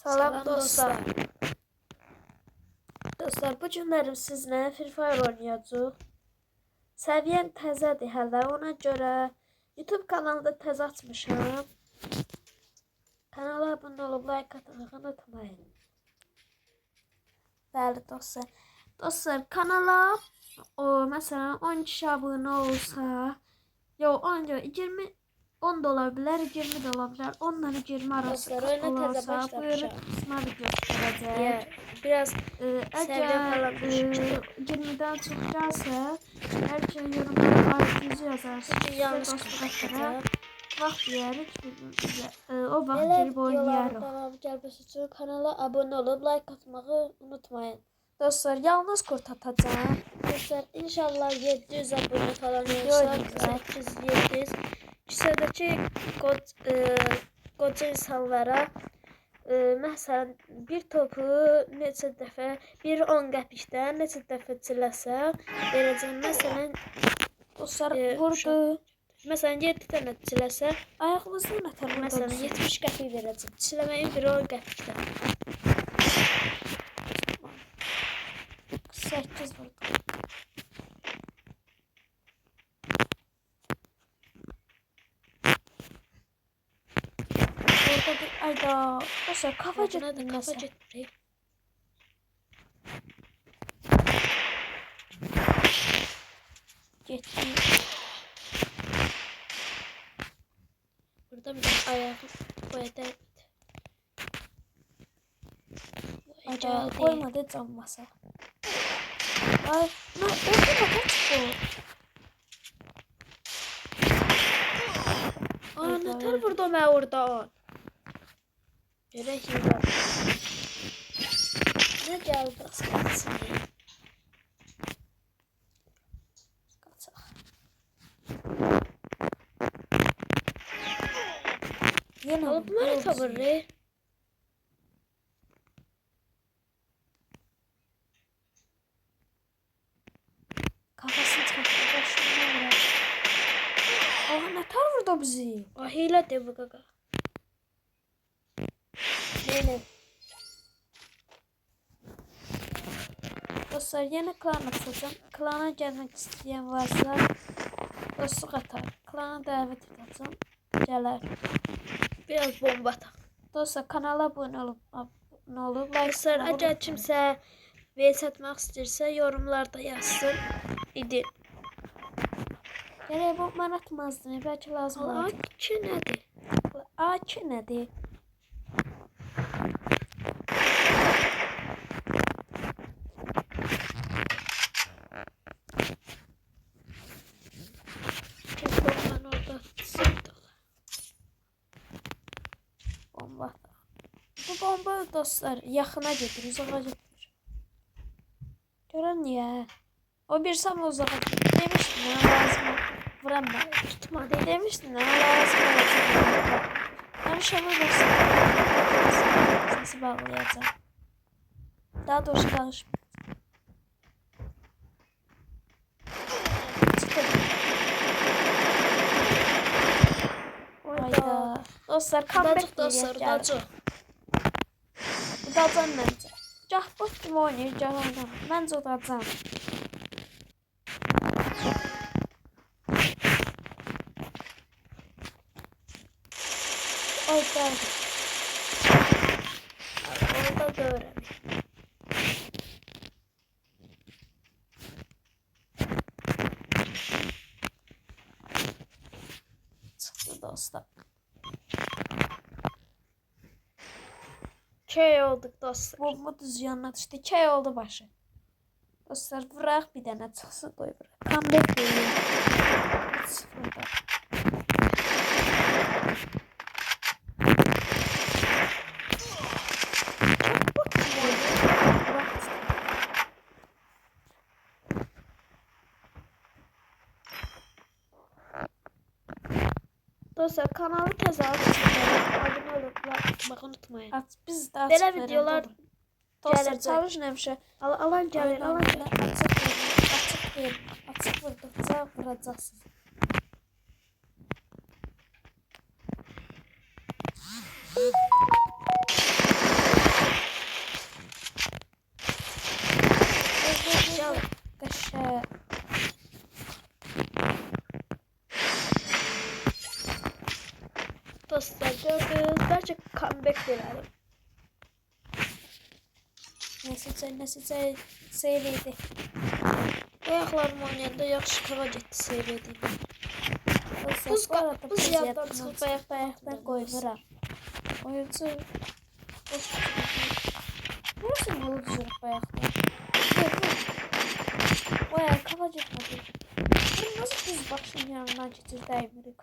Salam dostlar. Dostlar, bu günlərim sizlə Free Fire oynayacağıq. Səviyyəm təzədir hələ, ona görə YouTube kanalında təzə açmışam. Kanala abunə olub like atmayı unutmayın. Bəli dostlar. Dostlar, kanala məsələn 10 kişi abunə olsa, yox 10 da ola bilər, 20 də ola bilər. 10 ilə 20 arası olarsa, buyurun qısma video çıxaracaq. Biraz Əgər 20-dən çox gəlsə, hər şey yorumlara aydınca yazarsınız. yanlış qısmətlərə Vaxt deyərik, o vaxt girib oynayarıq. Davam gəlməsi üçün kanala abunə olub like atmağı unutmayın. Dostlar, yalnız kurt atacağım. Dostlar, inşallah 700 abunə falan olsa, 800-700 küçədəki qoca insanlara məsələn bir topu neçə dəfə, bir 10 qəpikdən neçə dəfə çiləsə verəcəm. Məsələn, dostlar vurdu. Məsələn 7 dənə çiləsə Ayağımızdan atar. məsələn 70 qəpik verəcəm. Çiləməyin biri 10 qəpikdən. 8 vurdu. Orada bir ayda. Dostlar kafa getdi. Kafa getdi. Getdi. Burada bir ayağı koydu. Ayda koymadı canmasa. Ay, ne oldu bu? Aa, nətər vurdu mən orada? Görək yürü. Nə gəldi? Qaçaq. Yenə Alıp mənə tavırı. Kafasını çıxartdı. Başına vurur. Aa, nətər vurdu bizi? Hiylə de bu qaqa. Neylə? Dostlar, yeni klan açacağım. Klana gelmek isteyen varsa dostluk atar. Klana davet edeceğim. Gələr. Biraz bomba ataq. Dostlar, kanala abone olup like Dostlar, atmayı əgər unutmayın. kimsə vs atmaq istəyirsə yorumlarda yazsın. İdi. Gərək bu mən atmazdım. Bəlkə lazım olacaq. A2 nədir? A2 nədir? Bombanı orada sıxdıq. Bomba ataq. Bu bomba dostlar yaxına gedir, uzağa getmir. Görən niyə? O bir sam uzağa gedir. Demişdim mənə lazım vuram mən. Tutmadı. Demişdim mənə lazım olacaq. Danışama versin. Sesi bağlayacağım. Daha doğrusu danışmayacağım. Hayda. Dostlar, comeback Dostlar, udacıq. Udacam məncə. Gah bot kimi oynayır, gah oynamır. Məncə udacam. Hayda. Orada görəm. Çıxdı dostlar. Key olduk dostlar. Bu düz yanına düşdü. Key oldu başı. Dostlar, vuraq bir dənə çıxsın, qoy vuraq. Comeback deyil. 0-da. Dostlar, kanalı təzə açın. Abunə olub like atmağı unutmayın. Biz də Belə açıq videolar verin. Dostlar, gələcək. çalış nəmişə. Alan gəlir, alan gəlir. Açıq verin. Açıq vurduqca vuracaqsınız. comeback verelim. Nəsə seyriydi. Ayaqlarım oynayanda yaxşı kava getdi seyrediyim. Buz yaddan çıxıb bayaqdan qoymuram. Oyuncu Burası yolu düzülüb bayaqdan. Bayağı kava getmədi. Nasıl düz başın yanından keçir dəymirik.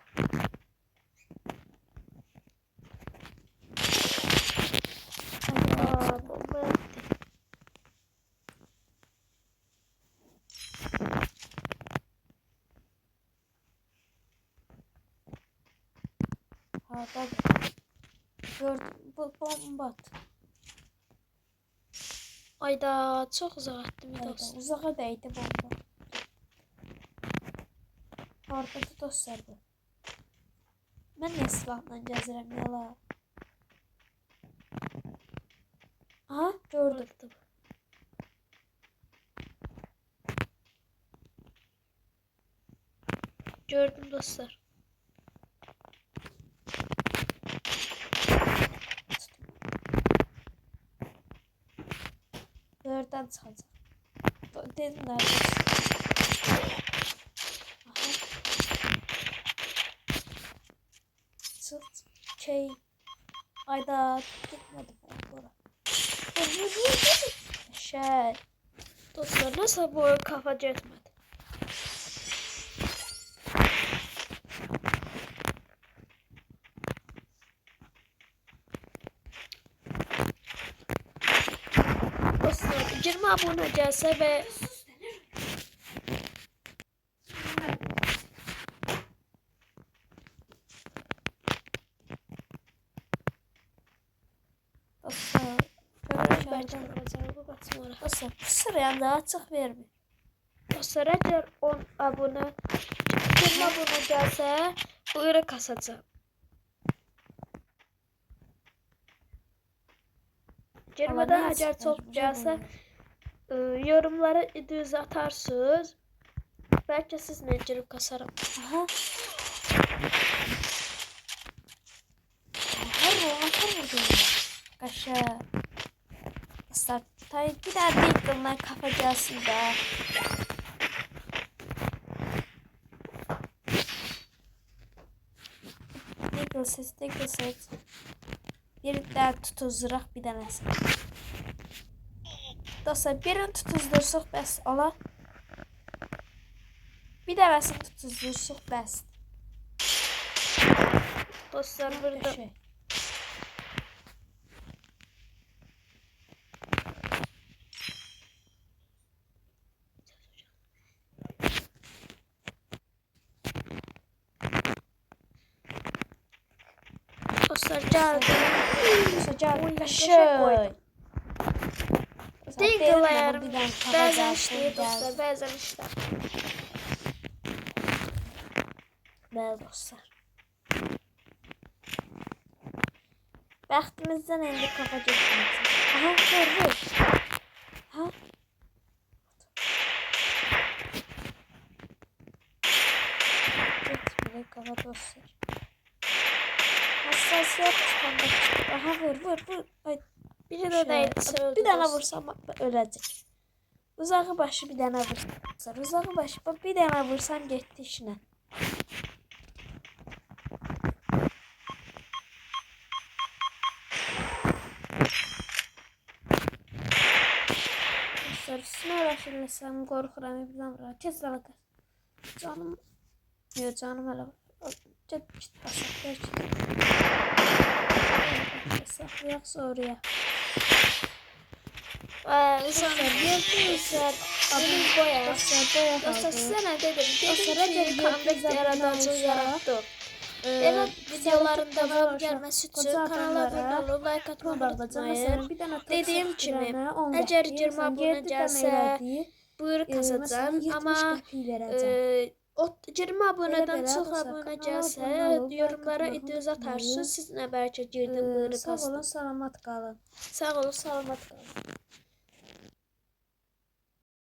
Bomba yaptı. Ha tabii. Gördüm bu bomba at. Ayda çox uzaq atdım Hayda, dostlar. uzağa dəydi bomba. Ortada dostlar bu. Mən nə silahla gəzirəm yala. Aha gördüm. Gördüm. Gördüm dostlar. Dördən çıxacaq. Dedim nerede? Aha. Çıx. Şey. Ayda gitmedi bura. Şey. Dostlar nasıl bu oyun kafa getmədi? Dostlar 20 abone gəlsə və Dostlar sıraya da açıq vermir. dostlar əgər 10 abone 20 abone gəlsə bu oyunu kasacağım. 20'də əgər çox gəlsə yorumlara düz atarsınız. Belki sizlə girib kasarım. Aha. Kaşa. Dostlar bir daha Deagle'dan kafa gelsin de. Deagle ses. Bir daha tutuzduruq bir dənəsi. Dostlar birini tutuzdursuq bəs olar. Bir dənəsini tutuzdursuq bəs. Dostlar burada Şey. dostlar gəldi. Sıcak kaşık. Deagle'larım bəzən işləyir dostlar, bəzən işlər. Bəli dostlar. Bəxtimizdən indi kafa getməyəcək. Aha, vur. Ha? Getməyəcək kafa dostlar. Hassasiyet çıxanda çıxır. Aha, vur. Ay, Biri də dəydi, bir dənə vursam öləcək. Uzağı başı bir dənə vursam. Uzağı başı bir dənə vursam getdi işinə. Üstüne uğraşırlasam qorxuram, birdən vurar. Kes dalga. Canım. Yox, canım hələ. Get basaq, get. Saxlayaq sonraya. Dostlar, yeldiysə, abim boya. Dostlar, sizə nə dedim? Dedim ki, comeback yaradacaq yaratdım. Elə videoların davam gəlməsi üçün kanala abunə olub, like atmayı unutmayın. Dediyim kimi, əgər 20 abunə gəlsə, buyur kasacağım. Amma 20 abunədən çox abunə gəlsə, yorumlara iddiaz atarsınız. Siz nə bəlkə girdim, buyur kasacağım. Sağ olun, salamat qalın. Sağ olun, salamat qalın.